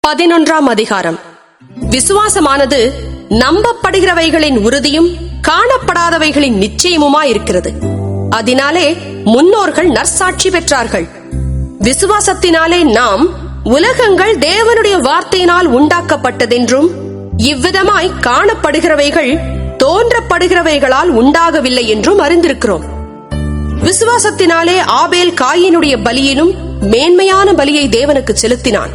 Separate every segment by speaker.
Speaker 1: 11ஆம் அதிகாரம். விசுவாசமானது நம்பப்படுகிறவைகளின் உறுதியும் காணப்படாதவைகளின் நிச்சயமுமாயிருக்கிறது. அதனாலே முன்னோர்கள் நற்சாட்சி பெற்றார்கள். விசுவாசத்தினாலே நாம் உலகங்கள் தேவனுடைய வார்த்தையினால் உண்டாக்கப்பட்டதென்றும் இவ்விதமாய் காணப்படுகிறவைகள் தோன்றப்படுகிறவைகளால் உண்டாகவில்லை என்றும் அறிந்திருக்கிறோம். விசுவாசத்தினாலே ஆபேல் காயினுடைய பலியிலும் மேன்மையான பலியை தேவனுக்கு செலுத்தினான்.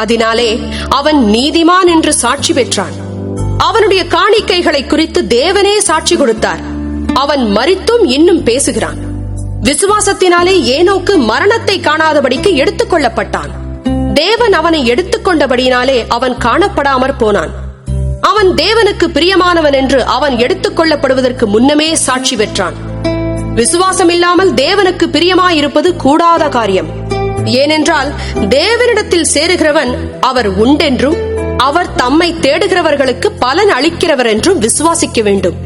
Speaker 1: அதனாலே அவன் நீதிமான் என்று சாட்சி பெற்றான். அவனுடைய காணிக்கைகளை குறித்து தேவனே சாட்சி கொடுத்தார். அவன் மரித்தும் இன்னும் பேசுகிறான். விசுவாசத்தினாலே ஏனோக்கு மரணத்தை காணாதபடிக்கு எடுத்துக் கொள்ளப்பட்டான். தேவன் அவனை எடுத்துக்கொண்டபடியினாலே அவன் காணப்படாமற் போனான். அவன் தேவனுக்கு பிரியமானவன் என்று அவன் எடுத்துக் கொள்ளப்படுவதற்கு முன்னமே சாட்சி பெற்றான். விசுவாசம் இல்லாமல் தேவனுக்கு பிரியமாயிருப்பது கூடாத காரியம். ஏனென்றால் தேவனிடத்தில் சேருகிறவன் அவர் உண்டென்றும் அவர் தம்மை தேடுகிறவர்களுக்கு பலன் அளிக்கிறவர் என்றும் விசுவாசிக்க வேண்டும்.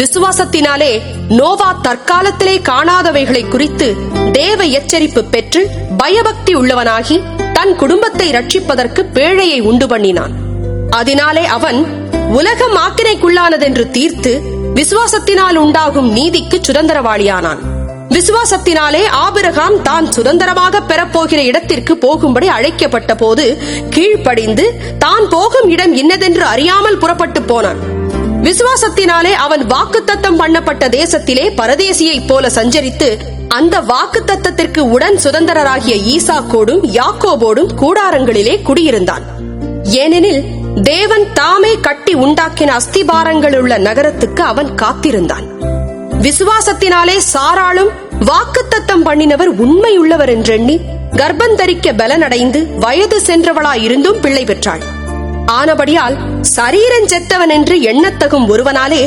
Speaker 1: விசுவாசத்தினாலே நோவா தற்காலத்திலே காணாதவைகளை குறித்து தேவ எச்சரிப்பு பெற்று பயபக்தி உள்ளவனாகி தன் குடும்பத்தை ரட்சிப்பதற்கு பேழையை உண்டு பண்ணினான். அதனாலே அவன் உலகம் ஆக்கினைக்குள்ளானதென்று தீர்த்து விசுவாசத்தினால் உண்டாகும் நீதிக்கு சுதந்திரவாளியானான். விசுவாசத்தினாலே ஆபிரகாம் தான் சுதந்திரமாக பெறப்போகிற இடத்திற்கு போகும்படி அழைக்கப்பட்ட போது கீழ்ப்படிந்து தான் போகும் இடம் இன்னதென்று அறியாமல் புறப்பட்டு போனான். விசுவாசத்தினாலே அவன் வாக்குத்தத்தம் பண்ணப்பட்ட தேசத்திலே பரதேசியைப் போல சஞ்சரித்து அந்த வாக்குத்தத்தத்திற்கு உடன் சுதந்திரராகிய ஈசாக்கோடும் யாக்கோபோடும் கூடாரங்களிலே குடியிருந்தான். ஏனெனில் தேவன் தாமே கட்டி உண்டாக்கின அஸ்திபாரங்கள் உள்ள நகரத்துக்கு அவன் காத்திருந்தான். விசுவாசத்தினாலே சாராளும் வாக்குத்தத்தம் பண்ணினவர் உண்மையுள்ளவர் என்றெண்ணி கர்ப்பந்தரிக்க பலனடைந்து வயது சென்றவளாயிருந்தும் பிள்ளை பெற்றாள். ஆனபடியால் சரீரஞ்செத்தவன் என்று எண்ணத்தகும் ஒருவனாலே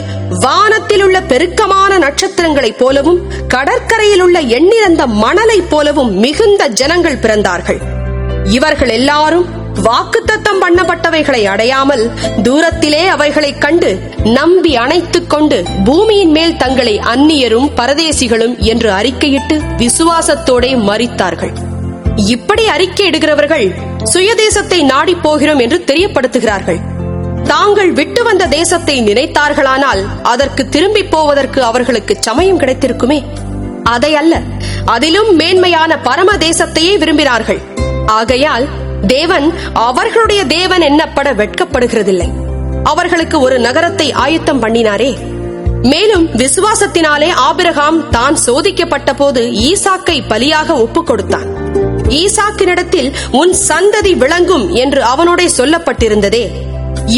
Speaker 1: வானத்தில் உள்ள பெருக்கமான நட்சத்திரங்களைப் போலவும் கடற்கரையில் உள்ள எண்ணிறந்த மணலைப் போலவும் மிகுந்த ஜனங்கள் பிறந்தார்கள். இவர்கள் எல்லாரும் வாக்குத்தத்தம் பண்ணப்பட்டவைகளை அடையாமல் தூரத்திலே அவைகளை கண்டு நம்பி அணைத்துக் கொண்டு பூமியின் மேல் தங்களை அந்நியரும் பரதேசிகளும் என்று அறிக்கையிட்டு விசுவாசத்தோடே மரித்தார்கள். இப்படி அறிக்கையிடுகிறவர்கள் சுயதேசத்தை நாடி போகிறோம் என்று தெரியப்படுத்துகிறார்கள். தாங்கள் விட்டு வந்த தேசத்தை நினைத்தார்களானால் அதற்கு திரும்பி போவதற்கு அவர்களுக்கு சமயம் கிடைத்திருக்குமே. அதை அல்ல, அதிலும் மேன்மையான பரம தேசத்தையே விரும்பினார்கள். ஆகையால் தேவன் அவர்களுடைய தேவன் எண்ணப்பட வெட்கப்படுகிறதில்லை. அவர்களுக்கு ஒரு நகரத்தை ஆயத்தம் பண்ணினாரே. மேலும் விசுவாசத்தினாலே ஆபிரகாம் தான் சோதிக்கப்பட்ட போது ஈசாக்கை பலியாக ஒப்புக் கொடுத்தான். ஈசாக்கினிடத்தில் உன் சந்ததி விளங்கும் என்று அவனோட சொல்லப்பட்டிருந்ததே.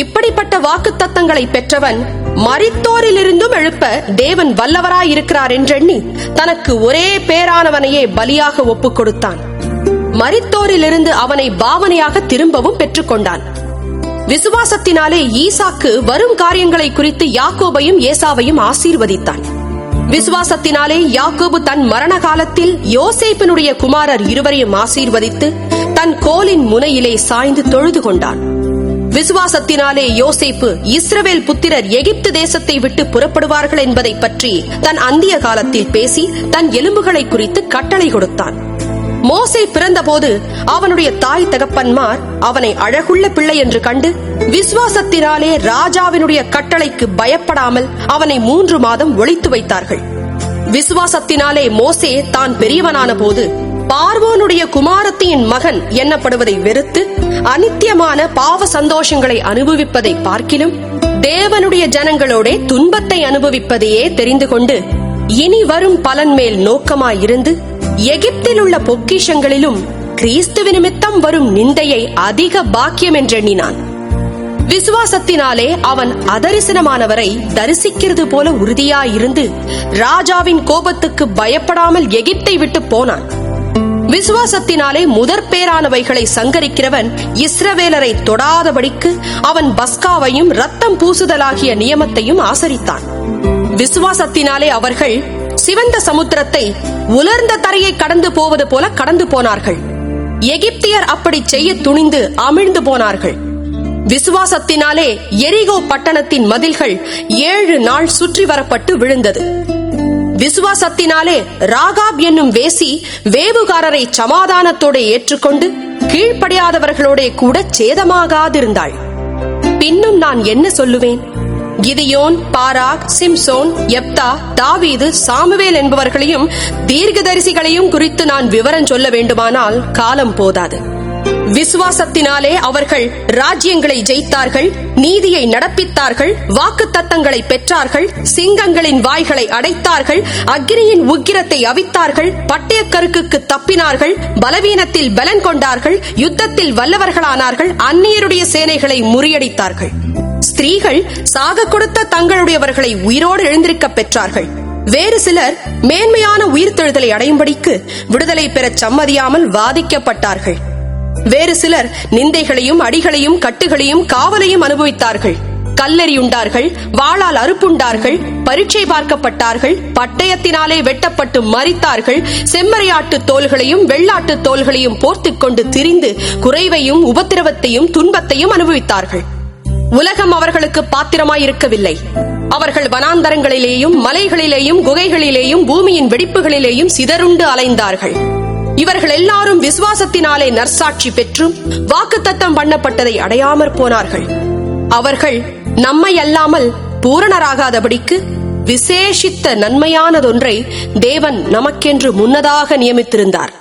Speaker 1: இப்படிப்பட்ட வாக்குத்தத்தங்களை பெற்றவன் மரித்தோரிலிருந்தும் எழுப்ப தேவன் வல்லவராயிருக்கிறார் என்றெண்ணி தனக்கு ஒரே பேரானவனையே பலியாக ஒப்புக் கொடுத்தான். மரித்தோரிலிருந்து அவனை பாவனையாக திரும்பவும் பெற்றுக்கொண்டான். விசுவாசத்தினாலே ஈசாக்கு வரும் காரியங்களை குறித்து யாக்கோபையும் ஏசாவையும் ஆசீர்வதித்தான். விசுவாசத்தினாலே யாக்கோபு தன் மரண காலத்தில் யோசேப்பினுடைய குமாரர் இருவரையும் ஆசீர்வதித்து தன் கோலின் முனையிலே சாய்ந்து தொழுது கொண்டான். விசுவாசத்தினாலே யோசேப்பு இஸ்ரவேல் புத்திரர் எகிப்து தேசத்தை விட்டு புறப்படுவார்கள் என்பதை பற்றி தன் அந்திய காலத்தில் பேசி தன் எலும்புகளை குறித்து கட்டளை கொடுத்தான். மோசே பிறந்தபோது அவனுடைய தாய் தகப்பன்மார் அவனை அழகுள்ள பிள்ளை என்று கண்டு விசுவாசத்தினாலே ராஜாவினுடைய கட்டளைக்கு பயப்படாமல் அவனை 3 மாதம் ஒளித்து வைத்தார்கள். விசுவாசத்தினாலே மோசே தான் பெரியவனான போது பார்வோனுடைய குமாரத்தியின் மகன் எண்ணப்படுவதை வெறுத்து அநித்தியமான பாவ சந்தோஷங்களை அனுபவிப்பதை பார்க்கிலும் தேவனுடைய ஜனங்களோட துன்பத்தை அனுபவிப்பதையே தெரிந்து கொண்டு இனி வரும் பலன் மேல் நோக்கமாயிருந்து எகிப்தில் உள்ள பொக்கிஷங்களிலும் கிறிஸ்துவ நிமித்தம் வரும் நிந்தையை அதிக பாக்கியம் என்றெண்ணினான். விசுவாசத்தினாலே அவன் அதரிசனமானவரை தரிசிக்கிறது போல உறுதியாயிருந்து ராஜாவின் கோபத்துக்கு பயப்படாமல் எகிப்தை விட்டு போனான். விசுவாசத்தினாலே முதற்பேரானவைகளை சங்கரிக்கிறவன் இஸ்ரவேலரை தொடாதபடிக்கு அவன் பஸ்காவையும் ரத்தம் பூசுதலாகிய நியமத்தையும் ஆசரித்தான். விசுவாசத்தினாலே அவர்கள் சிவந்த சமுத்திரத்தை உலர்ந்த தரையை கடந்து போவது போல கடந்து போனார்கள். எகிப்தியர் அப்படி செய்ய துணிந்து அமிழ்ந்து போனார்கள். விசுவாசத்தினாலே எரிகோ பட்டணத்தின் மதில்கள் 7 நாள் சுற்றி வரப்பட்டு விழுந்தது. விசுவாசத்தினாலே ராகாப் என்னும் வேசி வேவுகாரரை சமாதானத்தோடு ஏற்றுக்கொண்டு கீழ்ப்படியாதவர்களோட கூட சேதமாகாதிருந்தாள். பின்னும் நான் என்ன சொல்லுவேன்? கிதியோன், பாராக், சிம்சோன், யெப்தா, தாவீது, சாமுவேல் என்பவர்களையும் தீர்க்கதரிசிகளையும் குறித்து நான் விவரம் சொல்ல வேண்டுமானால் காலம் போதாது. விசுவாசத்தினாலே அவர்கள் ராஜ்யங்களை ஜெயித்தார்கள், நீதியை நடப்பித்தார்கள், வாக்குத்தத்தங்களை பெற்றார்கள், சிங்கங்களின் வாய்களை அடைத்தார்கள், அக்கினியின் உக்கிரத்தை அவித்தார்கள், பட்டயக்கருக்குக்கு தப்பினார்கள், பலவீனத்தில் பலன் கொண்டார்கள், யுத்தத்தில் வல்லவர்களானார்கள், அந்நியருடைய சேனைகளை முறியடித்தார்கள். ஸ்திரீகள் சாக கொடுத்த தங்களுடையவர்களை உயிரோடு எழுந்திருக்க பெற்றார்கள். வேறு சிலர் மேன்மையான உயிர்த்தெழுதலை அடையும்படிக்கு விடுதலை பெறச் சம்மதியாமல் வாதிக்கப்பட்டார்கள். வேறு சிலர் நிந்தைகளையும் அடிகளையும் கட்டுகளையும் காவலையும் அனுபவித்தார்கள். கல்லெறியுண்டார்கள், வாளால் அறுப்புண்டார்கள், பரீட்சை பார்க்கப்பட்டார்கள், பட்டயத்தினாலே வெட்டப்பட்டு மரித்தார்கள், செம்மறியாட்டு தோள்களையும் வெள்ளாட்டு தோள்களையும் போர்த்துக் கொண்டு திரிந்து குறைவையும் உபத்திரவத்தையும் துன்பத்தையும் அனுபவித்தார்கள். உலகம் அவர்களுக்கு பாத்திரமாயிருக்கவில்லை. அவர்கள் வனாந்தரங்களிலேயும் மலைகளிலேயும் குகைகளிலேயும் பூமியின் வெடிப்புகளிலேயும் சிதறுண்டு அலைந்தார்கள். இவர்கள் எல்லாரும் விசுவாசத்தினாலே நற்சாட்சி பெற்றும் வாக்குத்தத்தம் பண்ணப்பட்டதை அடையாமற் போனார்கள். அவர்கள் நம்மை அல்லாமல் பூரணராகாதபடிக்கு விசேஷித்த நன்மையானதொன்றை தேவன் நமக்கென்று முன்னதாக நியமித்திருந்தார்.